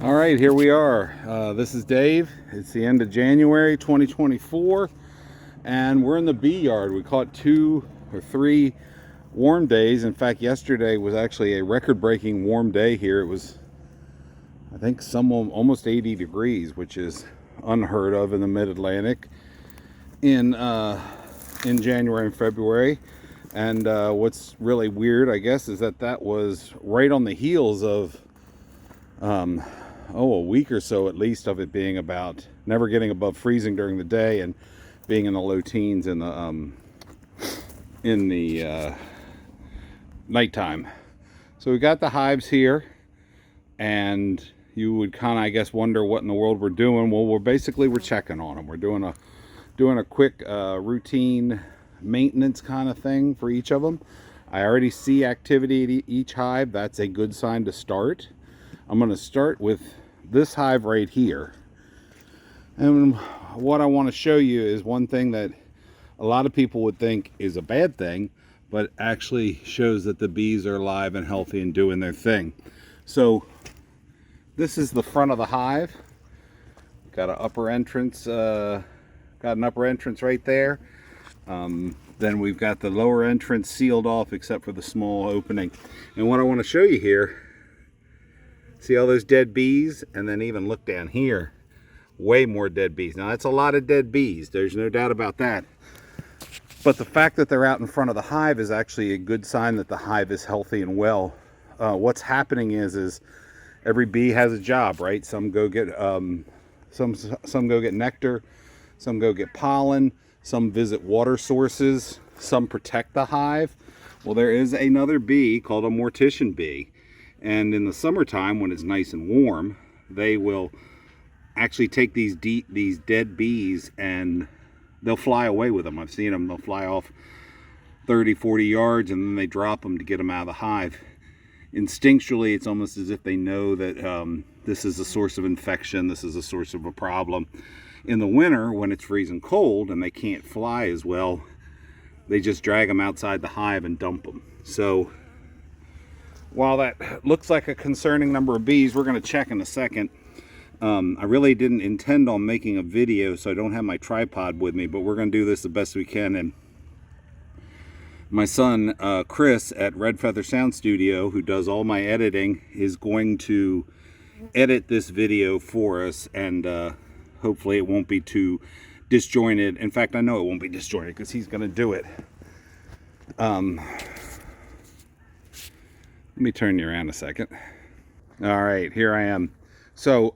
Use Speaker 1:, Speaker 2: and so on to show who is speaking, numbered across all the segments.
Speaker 1: All right, here we are. This is Dave. It's the end of January 2024, and we're in the bee yard. We caught 2 or 3 warm days. In fact, yesterday was actually a record-breaking warm day here. It was, I think, almost 80 degrees, which is unheard of in the Mid-Atlantic in January and February. And what's really weird, I guess, is that was right on the heels of a week or so at least of it being about never getting above freezing during the day and being in the low teens in the nighttime. So we got the hives here, and you would kind of, I guess, wonder what in the world we're doing. Well, we're checking on them. We're doing a quick routine maintenance kind of thing for each of them. I already see activity at each hive. That's a good sign to start. I'm going to start with this hive right here. And what I want to show you is one thing that a lot of people would think is a bad thing, but actually shows that the bees are alive and healthy and doing their thing. So this is the front of the hive. Got an upper entrance, right there. Then we've got the lower entrance sealed off except for the small opening. And what I want to show you here, see all those dead bees? And then even look down here, way more dead bees. Now that's a lot of dead bees, there's no doubt about that. But the fact that they're out in front of the hive is actually a good sign that the hive is healthy and well. What's happening is every bee has a job, right? Some go get some go get nectar, some go get pollen, some visit water sources, some protect the hive. Well, there is another bee called a mortician bee. And in the summertime, when it's nice and warm, they will actually take these dead bees and they'll fly away with them. I've seen them. They'll fly off 30, 40 yards and then they drop them to get them out of the hive. Instinctually, it's almost as if they know that this is a source of infection. This is a source of a problem. In the winter, when it's freezing cold and they can't fly as well, they just drag them outside the hive and dump them. So while that looks like a concerning number of bees, we're going to check in a second. I really didn't intend on making a video, so I don't have my tripod with me, but we're going to do this the best we can. And my son, Chris, at Red Feather Sound Studio, who does all my editing, is going to edit this video for us, and hopefully it won't be too disjointed. In fact, I know it won't be disjointed because he's going to do it. Let me turn you around a second. All right, here I am. So,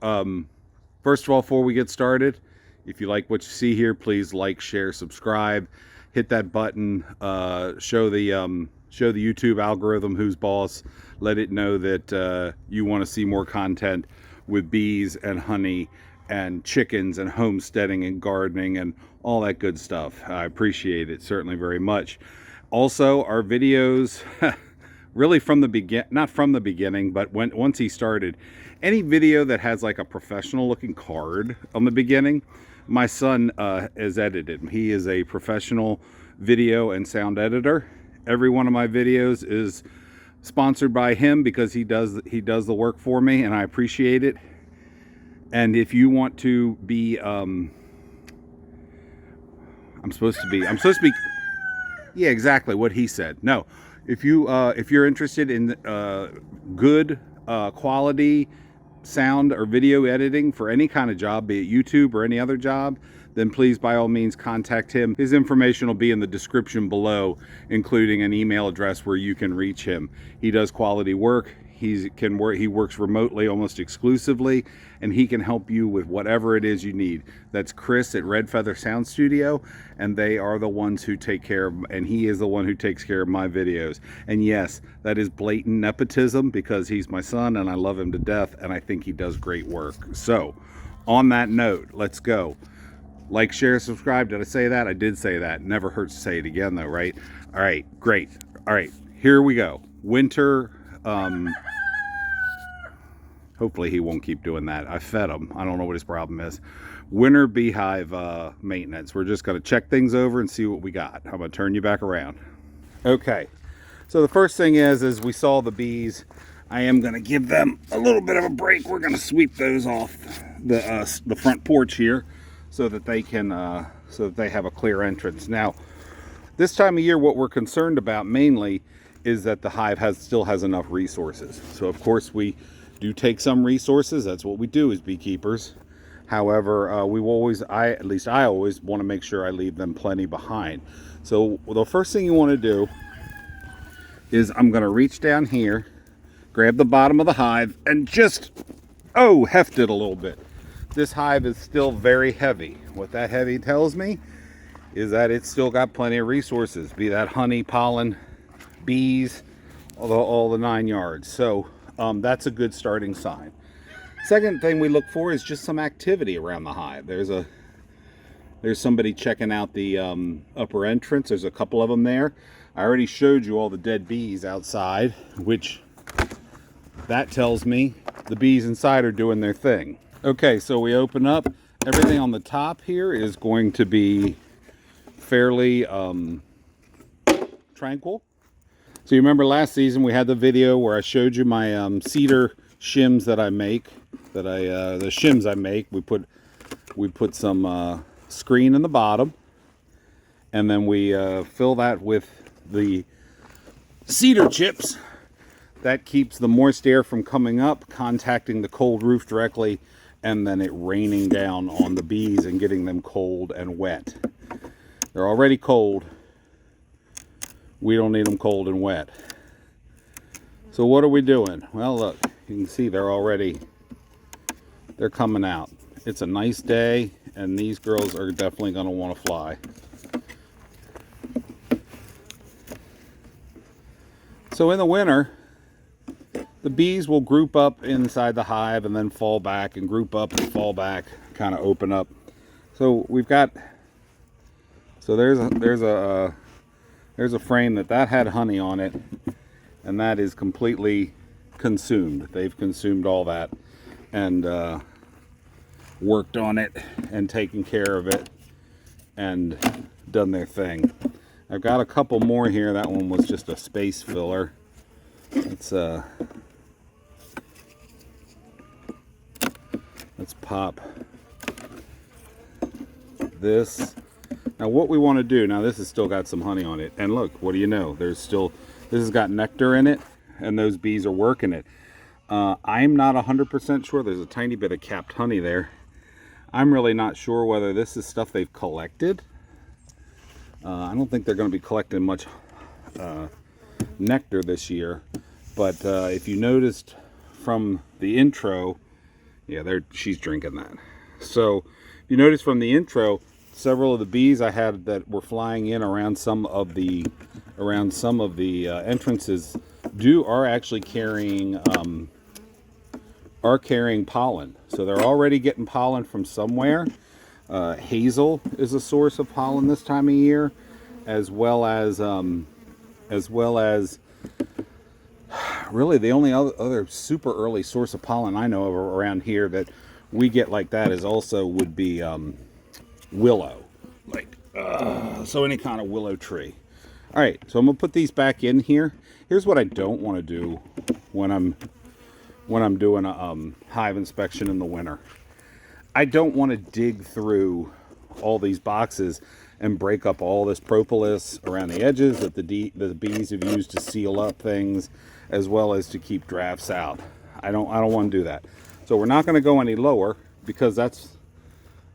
Speaker 1: first of all, before we get started, if you like what you see here, please like, share, subscribe, hit that button, show the YouTube algorithm who's boss, let it know that you want to see more content with bees and honey and chickens and homesteading and gardening and all that good stuff. I appreciate it certainly very much. Also, our videos really from the not from the beginning, but once he started, any video that has like a professional looking card on the beginning, my son has edited. He is a professional video and sound editor. Every one of my videos is sponsored by him because he does the work for me, and I appreciate it. And if you want to be I'm supposed to be yeah, exactly what he said. No, if you're interested in good quality sound or video editing for any kind of job, be it YouTube or any other job, then please by all means contact him. His information will be in the description below, including an email address where you can reach him. He does quality work. He works remotely almost exclusively, and he can help you with whatever it is you need. That's Chris at Red Feather Sound Studio, and they are the ones who take care of, and he is the one who takes care of my videos. And yes, that is blatant nepotism because he's my son and I love him to death, and I think he does great work. So on that note, let's go. Like, share, subscribe. Did I say that? I did say that. Never hurts to say it again though, right? All right, great. All right, here we go. Winter. Hopefully he won't keep doing that. I fed him. I don't know what his problem is. Winter beehive maintenance. We're just going to check things over and see what we got. I'm going to turn you back around. Okay. So the first thing is we saw the bees I am going to give them a little bit of a break. We're going to sweep those off the front porch here so that they can so that they have a clear entrance. Now, this time of year, what we're concerned about mainly is that the hive still has enough resources. So of course we do take some resources. That's what we do as beekeepers. However, we will always, at least I always want to make sure I leave them plenty behind. So the first thing you want to do is I'm going to reach down here, grab the bottom of the hive, and just, heft it a little bit. This hive is still very heavy. What that heavy tells me is that it's still got plenty of resources, be that honey, pollen, bees, all the 9 yards. So that's a good starting sign. Second thing we look for is just some activity around the hive. There's somebody checking out the upper entrance. There's a couple of them there. I already showed you all the dead bees outside, which that tells me the bees inside are doing their thing. Okay, so we open up. Everything on the top here is going to be fairly tranquil. So you remember last season we had the video where I showed you my cedar shims that I make, the shims I make. We put some screen in the bottom, and then we fill that with the cedar chips. That keeps the moist air from coming up, contacting the cold roof directly, and then it raining down on the bees and getting them cold and wet. They're already cold. We don't need them cold and wet. So what are we doing? Well, look, you can see they're coming out. It's a nice day, and these girls are definitely going to want to fly. So in the winter, the bees will group up inside the hive and then fall back and group up and fall back, kind of open up. So we've got, so there's a frame that had honey on it, and that is completely consumed. They've consumed all that and worked on it and taken care of it and done their thing. I've got a couple more here. That one was just a space filler. Let's pop this. Now what we want to do, now this has still got some honey on it, and look, what do you know, this has got nectar in it, and those bees are working it. I'm not 100% sure. There's a tiny bit of capped honey there. I'm really not sure whether this is stuff they've collected. I don't think they're going to be collecting much nectar this year, but if you noticed from the intro, yeah, she's drinking that. So if you notice from the intro, several of the bees I had that were flying in around some of the entrances are actually carrying pollen. So they're already getting pollen from somewhere. Hazel is a source of pollen this time of year, as well as really the only other super early source of pollen I know of around here that we get like that would be willow, so any kind of willow tree. All right, so I'm gonna put these back in here. Here's what I don't want to do when I'm doing a hive inspection in the winter. I don't want to dig through all these boxes and break up all this propolis around the edges that the bees have used to seal up things, as well as to keep drafts out. I don't want to do that. So we're not going to go any lower, because that's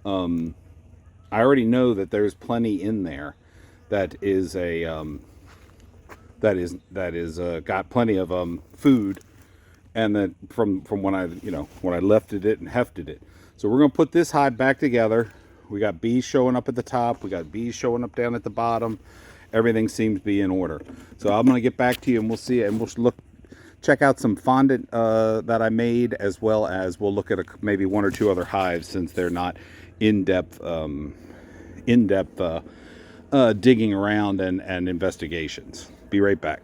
Speaker 1: I already know that there's plenty in there that is got plenty of food, and that from when I lifted it and hefted it. So we're going to put this hive back together. We got bees showing up at the top. We got bees showing up down at the bottom. Everything seems to be in order. So I'm going to get back to you, and we'll see, and we'll check out some fondant that I made, as well as we'll look at maybe one or two other hives, since they're not in-depth digging around and investigations. Be right back.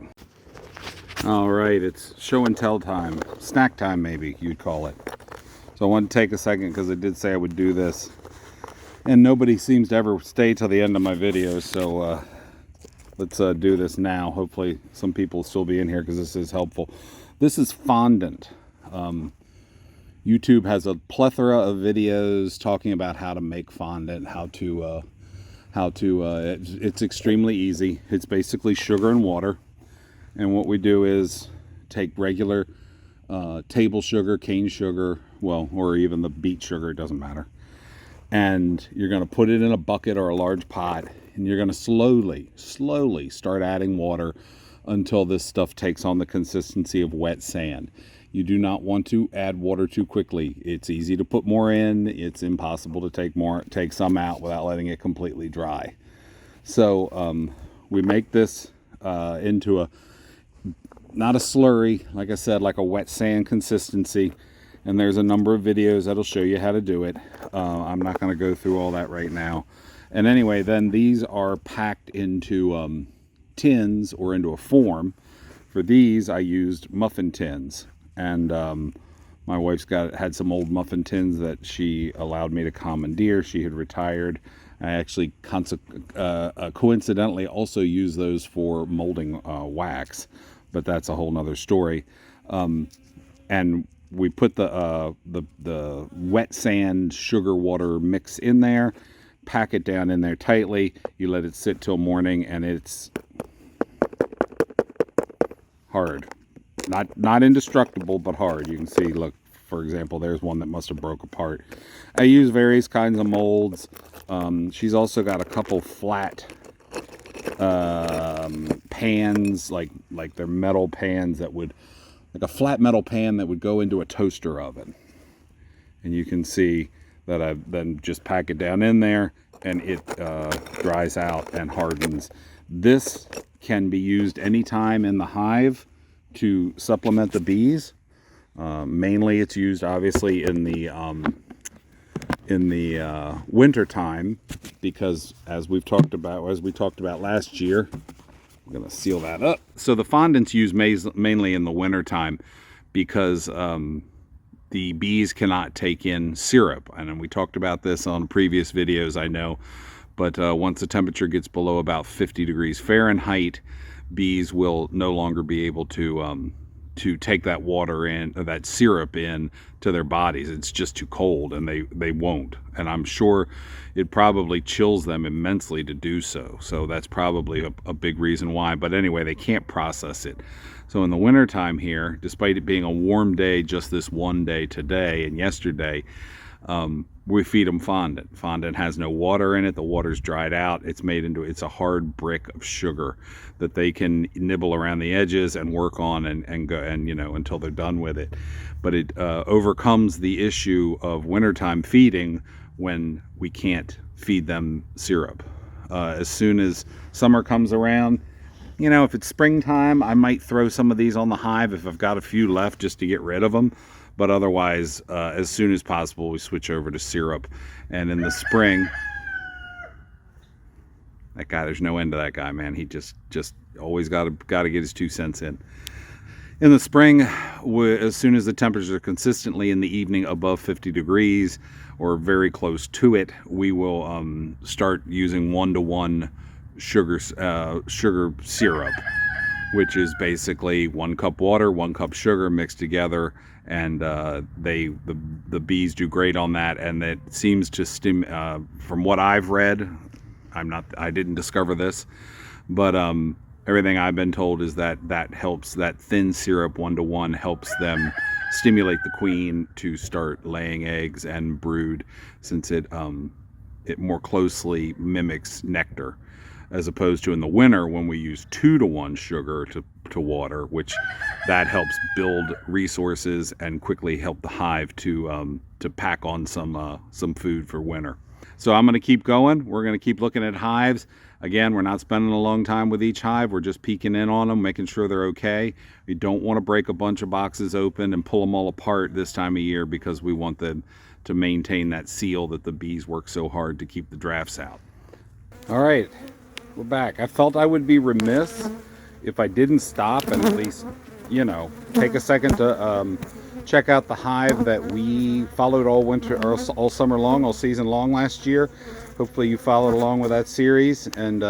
Speaker 1: All right, it's show and tell time. Snack time, maybe you'd call it. So I want to take a second, because I did say I would do this, and nobody seems to ever stay till the end of my videos, so let's do this now. Hopefully some people will still be in here, because this is helpful. This is fondant. YouTube has a plethora of videos talking about how to make fondant, it's extremely easy. It's basically sugar and water. And what we do is take regular table sugar, cane sugar, well, or even the beet sugar, it doesn't matter. And you're going to put it in a bucket or a large pot, and you're going to slowly start adding water until this stuff takes on the consistency of wet sand. You do not want to add water too quickly. It's easy to put more in. It's impossible to take some out without letting it completely dry. So we make this into not a slurry, like I said, like a wet sand consistency. And there's a number of videos that'll show you how to do it. I'm not going to go through all that right now. And anyway, then these are packed into tins or into a form. For these, I used muffin tins. And my wife's had some old muffin tins that she allowed me to commandeer. She had retired. I actually coincidentally also use those for molding wax, but that's a whole nother story. And we put the wet sand sugar water mix in there, pack it down in there tightly. You let it sit till morning, and it's hard. Not indestructible, but hard. You can see, look, for example, there's one that must have broke apart. I use various kinds of molds. She's also got a couple flat pans, like they're metal pans that would, like a flat metal pan that would go into a toaster oven. And you can see that I've then just pack it down in there, and it dries out and hardens. This can be used anytime in the hive to supplement the bees. Mainly it's used obviously in the winter time, because as we talked about last year, I'm going to seal that up. So the fondant's used mainly in the winter time because the bees cannot take in syrup. And we talked about this on previous videos, I know, but once the temperature gets below about 50 degrees Fahrenheit, bees will no longer be able to take that water in, or that syrup in, to their bodies. It's just too cold, and they won't. And I'm sure it probably chills them immensely to do so. So that's probably a big reason why. But anyway, they can't process it. So in the wintertime here, despite it being a warm day just this one day today and yesterday, we feed them fondant. Fondant has no water in it. The water's dried out. It's a hard brick of sugar that they can nibble around the edges and work on and go, and until they're done with it. But it overcomes the issue of wintertime feeding when we can't feed them syrup. As soon as summer comes around, if it's springtime, I might throw some of these on the hive if I've got a few left, just to get rid of them. But otherwise, as soon as possible, we switch over to syrup. And in the spring, that guy, there's no end to that guy, man. He just always got to get his 2 cents in. In the spring, as soon as the temperatures are consistently in the evening above 50 degrees or very close to it, we will start using 1-to-1 sugar syrup, which is basically 1 cup water, 1 cup sugar mixed together. And the bees do great on that, and it seems to from what I've read, I didn't discover this, but everything I've been told is that helps, that thin syrup 1-to-1 helps them stimulate the queen to start laying eggs and brood, since it more closely mimics nectar, as opposed to in the winter when we use 2-to-1 sugar to water, which that helps build resources and quickly help the hive to pack on some food for winter. So I'm going to keep going. We're going to keep looking at hives. Again, we're not spending a long time with each hive. We're just peeking in on them, making sure they're okay. We don't want to break a bunch of boxes open and pull them all apart this time of year, because we want them to maintain that seal that the bees work so hard to keep the drafts out. All right, we're back. I felt I would be remiss if I didn't stop and at least, take a second to check out the hive that we followed all winter, or all summer long, all season long last year. Hopefully you followed along with that series, and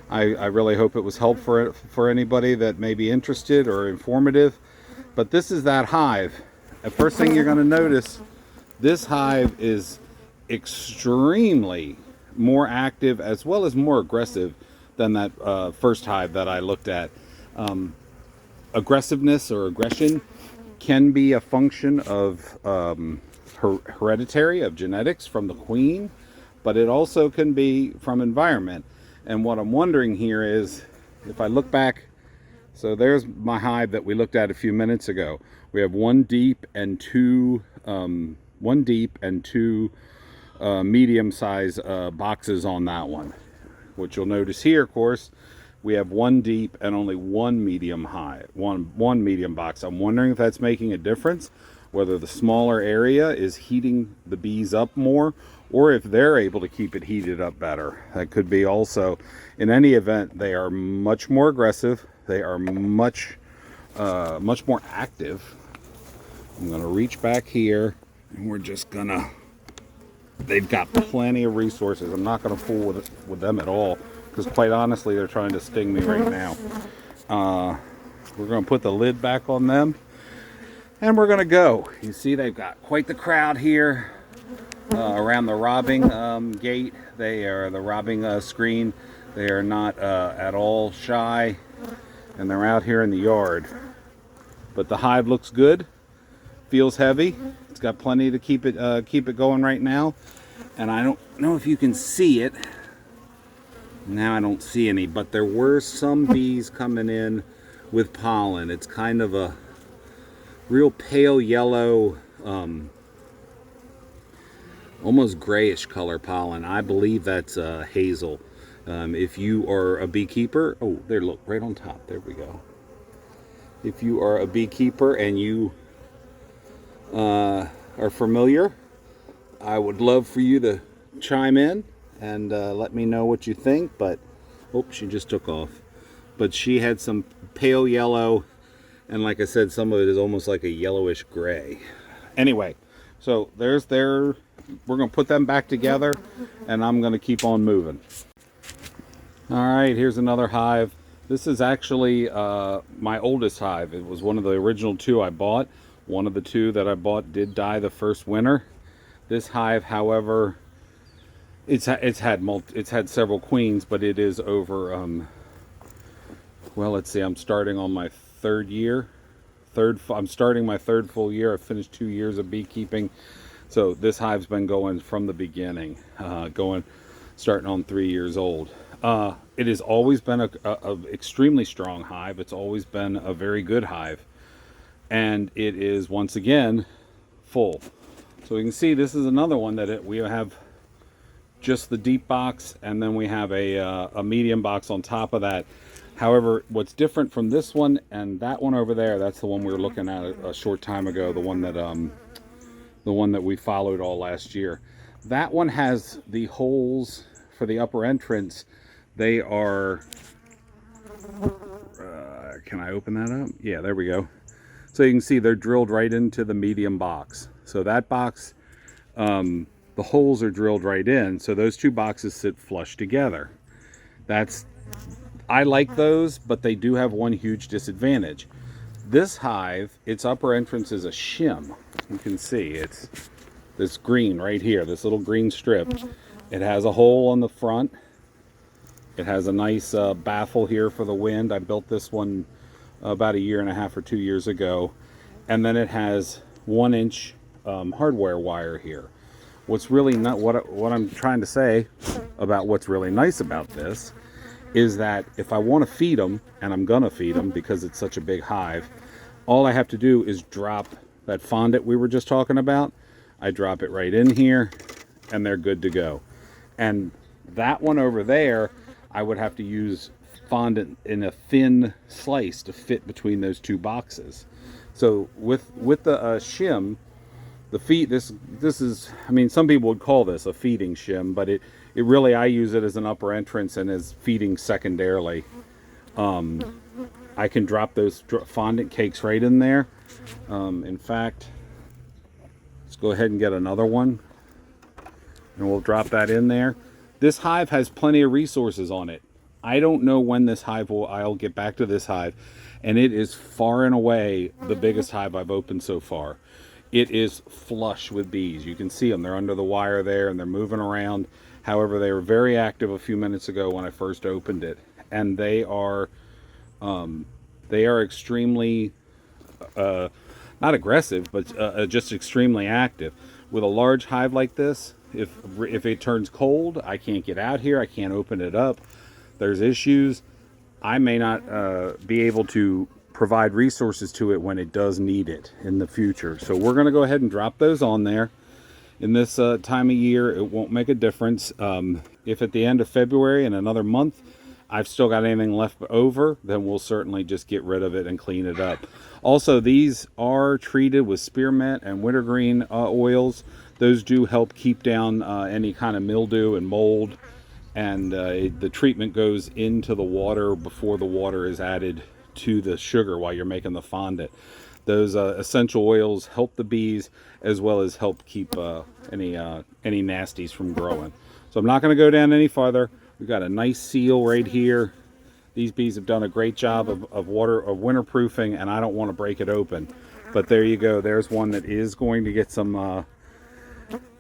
Speaker 1: I really hope it was helpful for anybody that may be interested or informative. But this is that hive. The first thing you're going to notice, this hive is extremely more active as well as more aggressive than that first hive that I looked at. Aggressiveness or aggression can be a function of hereditary, of genetics from the queen, but it also can be from environment. And what I'm wondering here is, if I look back, so there's my hive that we looked at a few minutes ago. We have one deep and two medium-sized boxes on that one. What you'll notice here, of course, we have one deep and only one medium hive, one medium box. I'm wondering if that's making a difference, whether the smaller area is heating the bees up more, or if they're able to keep it heated up better. That could be also. In any event, they are much more aggressive. They are much more active. I'm gonna reach back here, and we're just gonna. They've got plenty of resources. I'm not gonna fool with them at all, because quite honestly, they're trying to sting me right now. We're gonna put the lid back on them, and we're gonna go. You see, they've got quite the crowd here around the robbing gate. They are the robbing screen. They are not at all shy, and they're out here in the yard. But the hive looks good, feels heavy. It's got plenty to keep it going right now. And I don't know if you can see it. Now I don't see any, but there were some bees coming in with pollen. It's kind of a real pale yellow, almost grayish color pollen. I believe that's hazel. If you are a beekeeper, oh, there, look, right on top. There we go. If you are a beekeeper and you are familiar, I would love for you to chime in and let me know what you think. But oh, she just took off. But she had some pale yellow, and like I said, some of it is almost like a yellowish gray. Anyway, so there's their. We're gonna put them back together, and I'm gonna keep on moving. All right, here's another hive. This is actually my oldest hive. It was one of the original two I bought. One of the two that I bought did die the first winter. This hive, however, it's had several queens, but it is over. Well, let's see. I'm starting on my third year. I'm starting my third full year. I've finished 2 years of beekeeping, so this hive's been going from the beginning, starting on 3 years old. It has always been a extremely strong hive. It's always been a very good hive, and it is once again full. So you can see this is another one that we have just the deep box, and then we have a medium box on top of that. However, what's different from this one and that one over there, that's the one we were looking at a short time ago, the one that we followed all last year. That one has the holes for the upper entrance. They are, can I open that up? Yeah, there we go. So you can see they're drilled right into the medium box. So that box, the holes are drilled right in. So those two boxes sit flush together. I like those, but they do have one huge disadvantage. This hive, its upper entrance is a shim. You can see it's this green right here, this little green strip. It has a hole on the front. It has a nice baffle here for the wind. I built this one about 1.5 years or 2 years ago. And then it has 1-inch hardware wire here. What's really not what I'm trying to say about what's really nice about this is that if I want to feed them, and I'm gonna feed them because it's such a big hive, all I have to do is drop that fondant we were just talking about. I drop it right in here, and they're good to go. And that one over there, I would have to use fondant in a thin slice to fit between those two boxes. So with the shim, the feed, this is, I mean, some people would call this a feeding shim, but it really, I use it as an upper entrance and as feeding secondarily. I can drop those fondant cakes right in there. In fact, let's go ahead and get another one, and we'll drop that in there. This hive has plenty of resources on it. I don't know when this hive I'll get back to this hive, and it is far and away the biggest hive I've opened so far. It is flush with bees. You can see them. They're under the wire there, and they're moving around. However, they were very active a few minutes ago when I first opened it, and they are extremely not aggressive, but just extremely active. With a large hive like this, if it turns cold, I can't get out here. I can't open it up. There's issues. I may not be able to provide resources to it when it does need it in the future. So we're going to go ahead and drop those on there. In this time of year, it won't make a difference. If at the end of February, in another month, I've still got anything left over, then we'll certainly just get rid of it and clean it up. Also, these are treated with spearmint and wintergreen oils. Those do help keep down any kind of mildew and mold. And the treatment goes into the water before the water is added to the sugar while you're making the fondant. Those essential oils help the bees as well as help keep any nasties from growing. So I'm not going to go down any farther. We've got a nice seal right here. These bees have done a great job of winterproofing, and I don't want to break it open. But there you go. There's one that is going to get some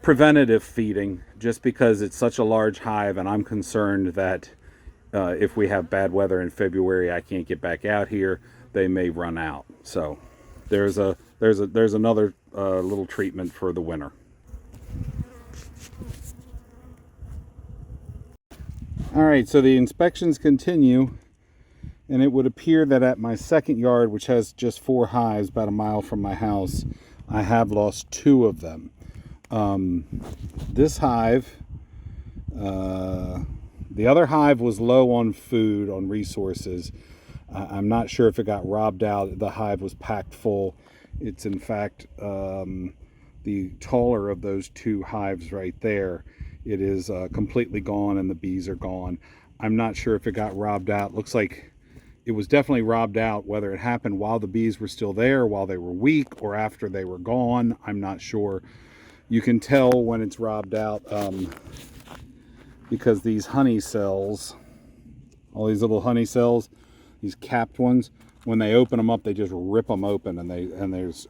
Speaker 1: preventative feeding, just because it's such a large hive, and I'm concerned that if we have bad weather in February, I can't get back out here. They may run out. So there's another little treatment for the winter. All right, so the inspections continue, and it would appear that at my second yard, which has just 4 hives about a mile from my house, I have lost 2 of them. This hive, the other hive was low on food, on resources. I'm not sure if it got robbed out. The hive was packed full. It's in fact the taller of those 2 hives right there. It is completely gone, and the bees are gone. I'm not sure if it got robbed out. Looks like it was definitely robbed out. Whether it happened while the bees were still there, while they were weak, or after they were gone, I'm not sure. You can tell when it's robbed out because these honey cells, all these little honey cells, these capped ones, when they open them up, they just rip them open, and there's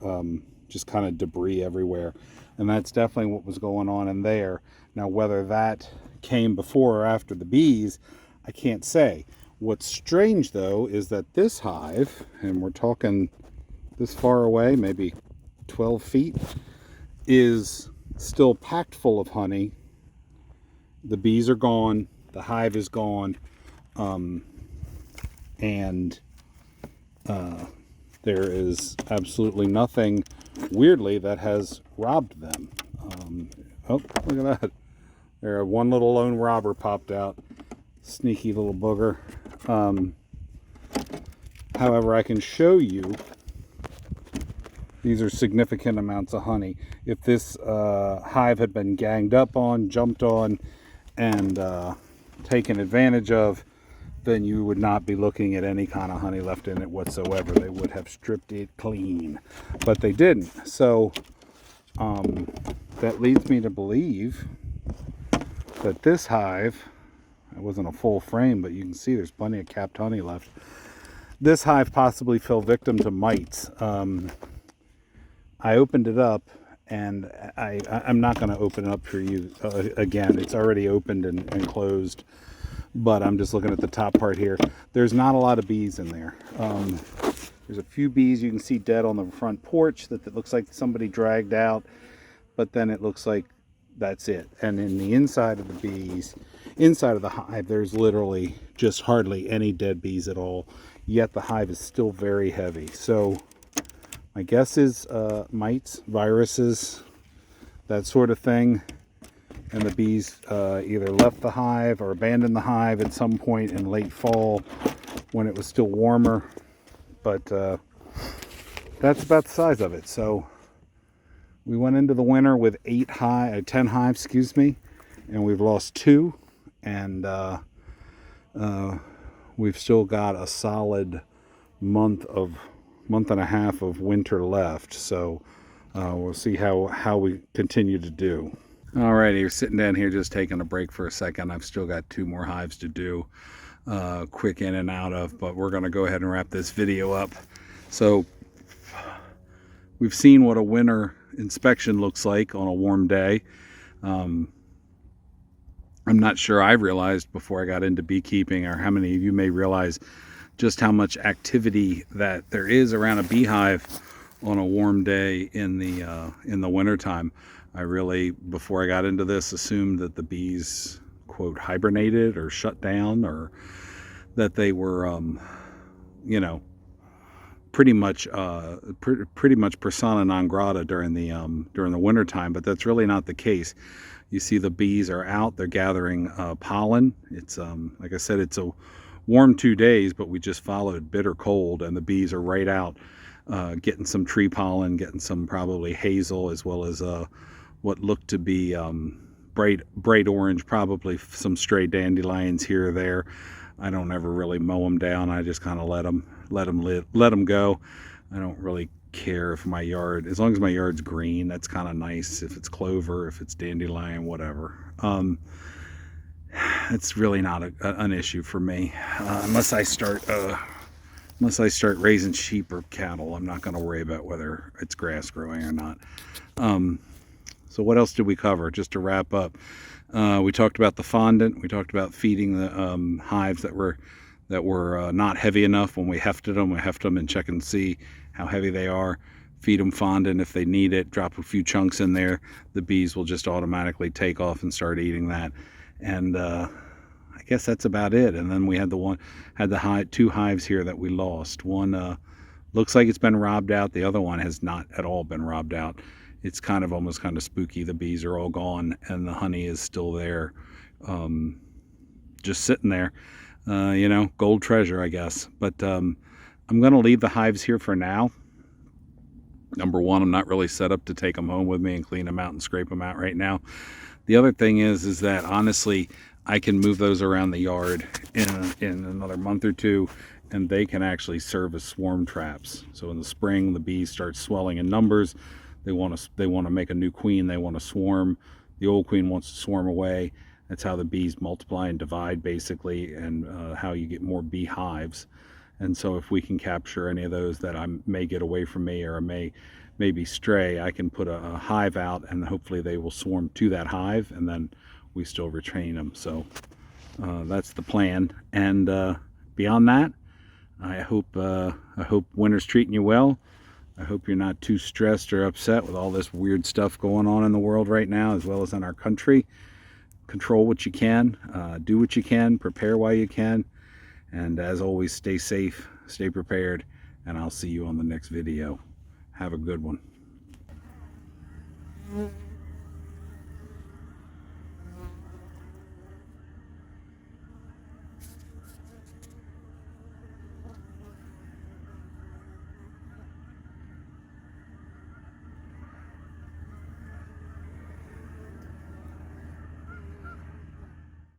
Speaker 1: just kind of debris everywhere. And that's definitely what was going on in there. Now, whether that came before or after the bees, I can't say. What's strange, though, is that this hive, and we're talking this far away, maybe 12 feet, is still packed full of honey. The bees are gone. The hive is gone. And there is absolutely nothing, weirdly, that has robbed them. Oh, look at that. There, one little lone robber popped out. Sneaky little booger. However, I can show you, these are significant amounts of honey. If this hive had been ganged up on, jumped on, and taken advantage of, then you would not be looking at any kind of honey left in it whatsoever. They would have stripped it clean, but they didn't. So that leads me to believe that this hive, it wasn't a full frame, but you can see there's plenty of capped honey left. This hive possibly fell victim to mites. I opened it up, and I'm not going to open it up for you again. It's already opened and closed, but I'm just looking at the top part here. There's not a lot of bees in there. There's a few bees you can see dead on the front porch that looks like somebody dragged out, but then it looks like that's it. And in the inside of the bees, inside of the hive, there's literally just hardly any dead bees at all, yet the hive is still very heavy. So my guess is mites, viruses, that sort of thing. And the bees either left the hive or abandoned the hive at some point in late fall when it was still warmer. But that's about the size of it. So we went into the winter with 10 hives, excuse me, and we've lost 2. And we've still got a solid month and a half of winter left. So we'll see how we continue to do. Alrighty, we're sitting down here just taking a break for a second. I've still got 2 more hives to do. quick in and out of, but we're going to go ahead and wrap this video up. So we've seen what a winter inspection looks like on a warm day. I'm not sure I realized before I got into beekeeping, or how many of you may realize just how much activity that there is around a beehive on a warm day in the wintertime. I really, before I got into this, assumed that the bees, quote, hibernated or shut down, or that they were, you know, pretty much persona non grata during the wintertime, but that's really not the case. You see the bees are out, they're gathering pollen. It's like I said, it's a warm 2 days, but we just followed bitter cold, and the bees are right out getting some tree pollen, getting some probably hazel, as well as what looked to be bright orange, probably some stray dandelions here or there. I don't ever really mow them down. I just kind of let them go. I don't really care if my yard, as long as my yard's green, that's kind of nice. If it's clover, if it's dandelion, whatever. It's really not an issue for me, unless I start raising sheep or cattle. I'm not going to worry about whether it's grass growing or not. So what else did we cover? Just to wrap up, we talked about the fondant. We talked about feeding the hives that were not heavy enough. When we hefted them, and check and see how heavy they are. Feed them fondant if they need it. Drop a few chunks in there. The bees will just automatically take off and start eating that. And I guess that's about it. And then we had two hives here that we lost. One looks like it's been robbed out. The other one has not at all been robbed out. It's almost kind of spooky. The bees are all gone and the honey is still there, just sitting there. You know, gold treasure, I guess. But I'm going to leave the hives here for now. Number one, I'm not really set up to take them home with me and clean them out and scrape them out right now. The other thing is that honestly, I can move those around the yard in another month or two, and they can actually serve as swarm traps. So in the spring, the bees start swelling in numbers. They want to make a new queen. They want to swarm. The old queen wants to swarm away. That's how the bees multiply and divide, basically, and how you get more beehives. And so if we can capture any of those that may get away from me or maybe stray, I can put a hive out, and hopefully they will swarm to that hive, and then we still retrain them. So that's the plan. And beyond that, I hope winter's treating you well. I hope you're not too stressed or upset with all this weird stuff going on in the world right now, as well as in our country. Control what you can, do what you can, prepare while you can, and as always, stay safe, stay prepared, and I'll see you on the next video. Have a good one.